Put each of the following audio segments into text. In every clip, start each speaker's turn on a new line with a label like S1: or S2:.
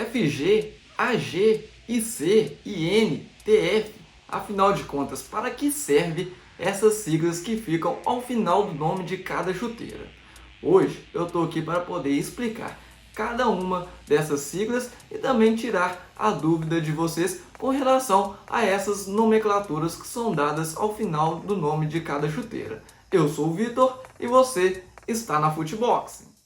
S1: FG, AG, IC, IN, TF. Afinal de contas, para que serve essas siglas que ficam ao final do nome de cada chuteira? Hoje eu estou aqui para poder explicar cada uma dessas siglas e também tirar a dúvida de vocês com relação a essas nomenclaturas que são dadas ao final do nome de cada chuteira. Eu sou o Vitor e você está na Futebox.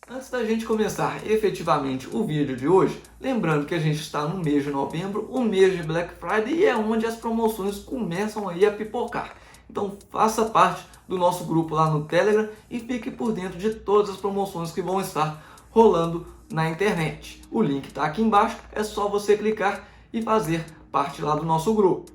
S1: Antes da gente começar efetivamente o vídeo de hoje, lembrando que a gente está no mês de novembro, o mês de Black Friday, e é onde as promoções começam aí a pipocar. Então faça parte do nosso grupo lá no Telegram e fique por dentro de todas as promoções que vão estar rolando na internet. O link está aqui embaixo, é só você clicar e fazer parte lá do nosso grupo.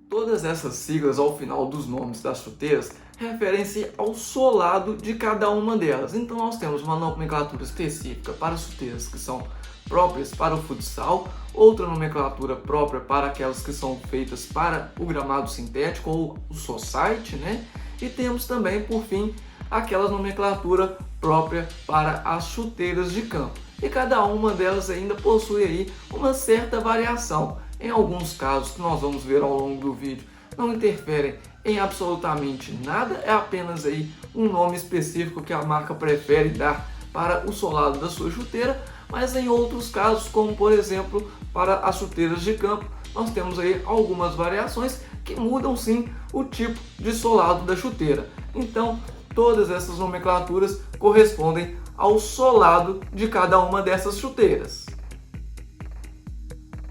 S1: Todas essas siglas ao final dos nomes das chuteiras referem-se ao solado de cada uma delas. Então nós temos uma nomenclatura específica para as chuteiras que são próprias para o futsal, outra nomenclatura própria para aquelas que são feitas para o gramado sintético ou o society, né? E temos também, por fim, aquela nomenclatura própria para as chuteiras de campo. E cada uma delas ainda possui aí uma certa variação. Em alguns casos, que nós vamos ver ao longo do vídeo, não interferem em absolutamente nada, é apenas aí um nome específico que a marca prefere dar para o solado da sua chuteira, mas em outros casos, como por exemplo para as chuteiras de campo, nós temos aí algumas variações que mudam sim o tipo de solado da chuteira. Então, todas essas nomenclaturas correspondem ao solado de cada uma dessas chuteiras.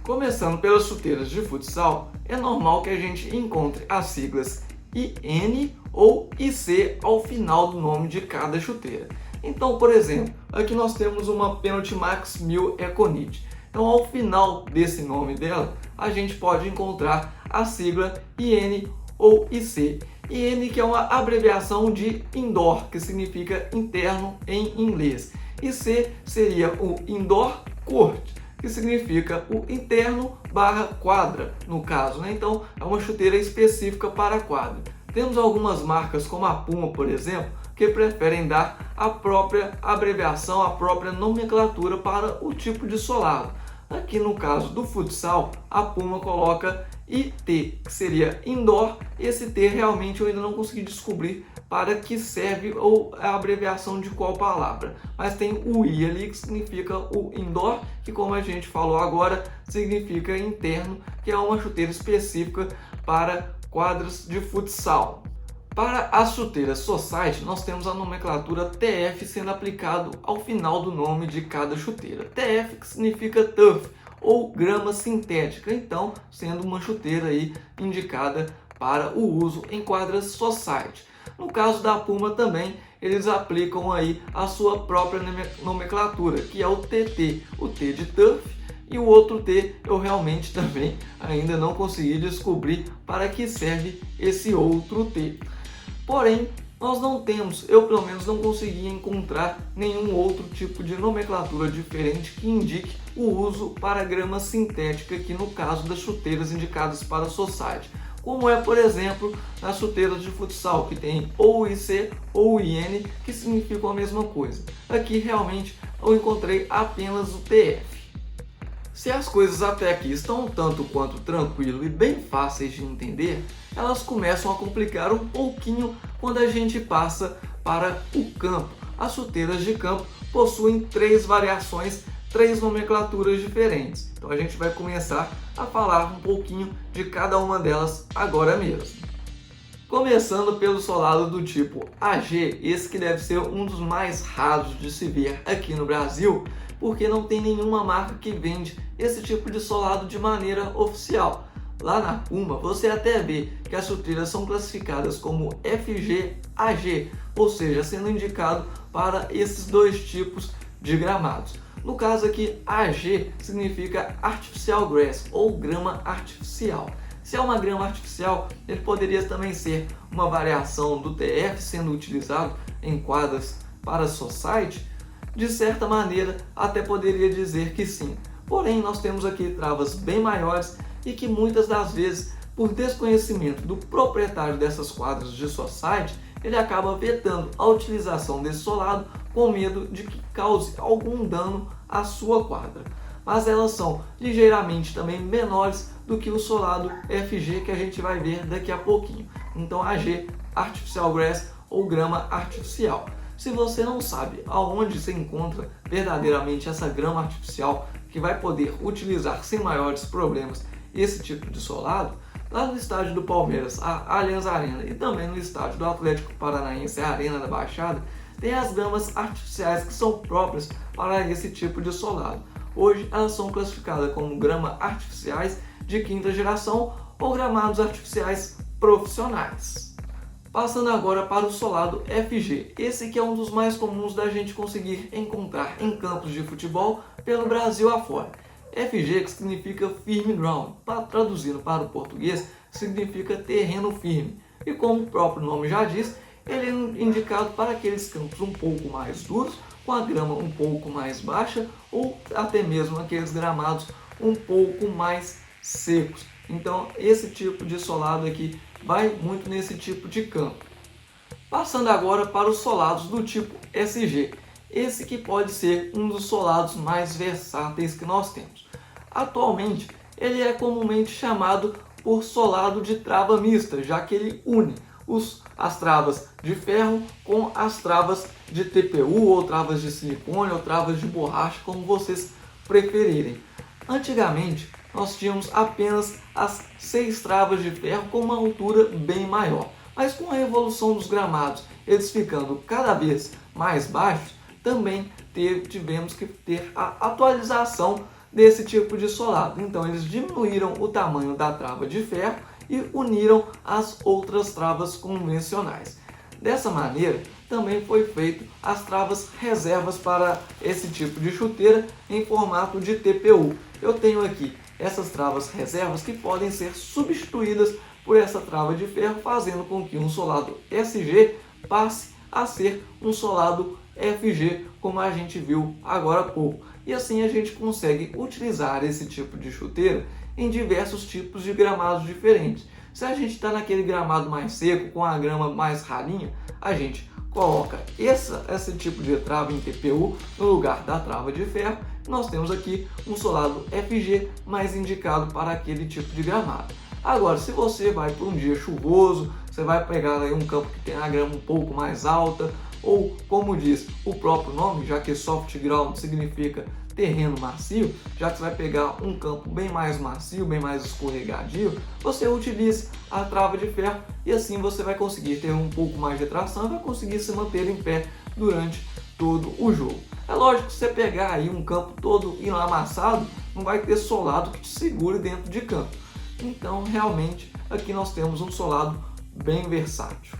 S1: Começando pelas chuteiras de futsal, é normal que a gente encontre as siglas IN ou IC ao final do nome de cada chuteira. Então, por exemplo, aqui nós temos uma Penalty Max 1000 Econit. Então, ao final desse nome dela, a gente pode encontrar a sigla IN ou IC. IN, que é uma abreviação de Indoor, que significa interno em inglês. IC seria o Indoor Court, que significa o interno barra quadra, no caso, né? Então é uma chuteira específica para quadra. Temos algumas marcas como a Puma, por exemplo, que preferem dar a própria abreviação, a própria nomenclatura para o tipo de solado. Aqui no caso do futsal, a Puma coloca IT, que seria indoor. Esse T realmente eu ainda não consegui descobrir para que serve ou a abreviação de qual palavra. Mas tem o I ali, que significa o indoor, que como a gente falou agora, significa interno, que é uma chuteira específica para quadras de futsal. Para as chuteiras society, nós temos a nomenclatura TF sendo aplicado ao final do nome de cada chuteira. TF, que significa turf ou grama sintética, então sendo uma chuteira aí indicada para o uso em quadras society. No caso da Puma também, eles aplicam aí a sua própria nomenclatura, que é o TT, o T de turf, e o outro T eu realmente também ainda não consegui descobrir para que serve esse outro T. Porém, nós não temos, eu pelo menos não consegui encontrar nenhum outro tipo de nomenclatura diferente que indique o uso para grama sintética aqui no caso das chuteiras indicadas para a society. Como é, por exemplo, nas chuteiras de futsal, que tem ou IC ou IN, que significam a mesma coisa. Aqui realmente eu encontrei apenas o TF. Se as coisas até aqui estão um tanto quanto tranquilo e bem fáceis de entender, elas começam a complicar um pouquinho quando a gente passa para o campo. As chuteiras de campo possuem três variações, três nomenclaturas diferentes. Então a gente vai começar a falar um pouquinho de cada uma delas agora mesmo. Começando pelo solado do tipo AG, esse que deve ser um dos mais raros de se ver aqui no Brasil, porque não tem nenhuma marca que vende esse tipo de solado de maneira oficial. Lá na Puma você até vê que as chuteiras são classificadas como FG, AG, ou seja, sendo indicado para esses dois tipos de gramados. No caso aqui, AG significa Artificial Grass ou grama artificial. Se é uma grama artificial, ele poderia também ser uma variação do TF sendo utilizado em quadras para society. De certa maneira, até poderia dizer que sim. Porém, nós temos aqui travas bem maiores e que muitas das vezes, por desconhecimento do proprietário dessas quadras de society, ele acaba vetando a utilização desse solado com medo de que cause algum dano à sua quadra. Mas elas são ligeiramente também menores do que o solado FG que a gente vai ver daqui a pouquinho. Então AG, Artificial Grass ou grama artificial. Se você não sabe aonde se encontra verdadeiramente essa grama artificial que vai poder utilizar sem maiores problemas esse tipo de solado, lá no estádio do Palmeiras, a Allianz Arena, e também no estádio do Atlético Paranaense, a Arena da Baixada, tem as gramas artificiais que são próprias para esse tipo de solado. Hoje elas são classificadas como grama artificiais de quinta geração ou gramados artificiais profissionais. Passando agora para o solado FG, esse que é um dos mais comuns da gente conseguir encontrar em campos de futebol pelo Brasil afora. FG, que significa firme ground, traduzindo para o português, significa terreno firme. E como o próprio nome já diz, ele é indicado para aqueles campos um pouco mais duros, com a grama um pouco mais baixa, ou até mesmo aqueles gramados um pouco mais secos. Então esse tipo de solado aqui vai muito nesse tipo de campo. Passando agora para os solados do tipo SG, esse que pode ser um dos solados mais versáteis que nós temos. Atualmente ele é comumente chamado por solado de trava mista, já que ele une as travas de ferro com as travas de TPU, ou travas de silicone, ou travas de borracha, como vocês preferirem. Antigamente nós tínhamos apenas as 6 travas de ferro com uma altura bem maior, mas com a evolução dos gramados, eles ficando cada vez mais baixos, também tivemos que ter a atualização desse tipo de solado. Então eles diminuíram o tamanho da trava de ferro e uniram as outras travas convencionais. Dessa maneira, também foi feito as travas reservas para esse tipo de chuteira em formato de TPU. Eu tenho aqui essas travas reservas que podem ser substituídas por essa trava de ferro, fazendo com que um solado SG passe a ser um solado FG, como a gente viu agora há pouco. E assim a gente consegue utilizar esse tipo de chuteira em diversos tipos de gramados diferentes. Se a gente está naquele gramado mais seco, com a grama mais ralinha, a gente coloca esse tipo de trava em TPU no lugar da trava de ferro. Nós temos aqui um solado FG mais indicado para aquele tipo de gramado. Agora, se você vai para um dia chuvoso, você vai pegar aí um campo que tem a grama um pouco mais alta, ou como diz o próprio nome, já que soft ground significa terreno macio, já que você vai pegar um campo bem mais macio, bem mais escorregadio, você utilize a trava de ferro e assim você vai conseguir ter um pouco mais de tração e vai conseguir se manter em pé durante todo o jogo. É lógico que você pegar aí um campo todo amassado, não vai ter solado que te segure dentro de campo. Então realmente aqui nós temos um solado bem versátil.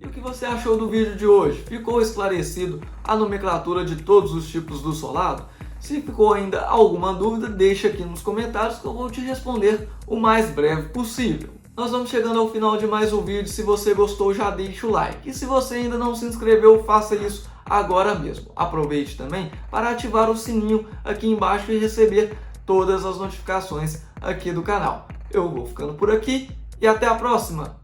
S1: E o que você achou do vídeo de hoje? Ficou esclarecido a nomenclatura de todos os tipos do solado? Se ficou ainda alguma dúvida, deixa aqui nos comentários que eu vou te responder o mais breve possível. Nós vamos chegando ao final de mais um vídeo. Se você gostou, já deixa o like. E se você ainda não se inscreveu, faça isso agora mesmo. Aproveite também para ativar o sininho aqui embaixo e receber todas as notificações aqui do canal. Eu vou ficando por aqui e até a próxima!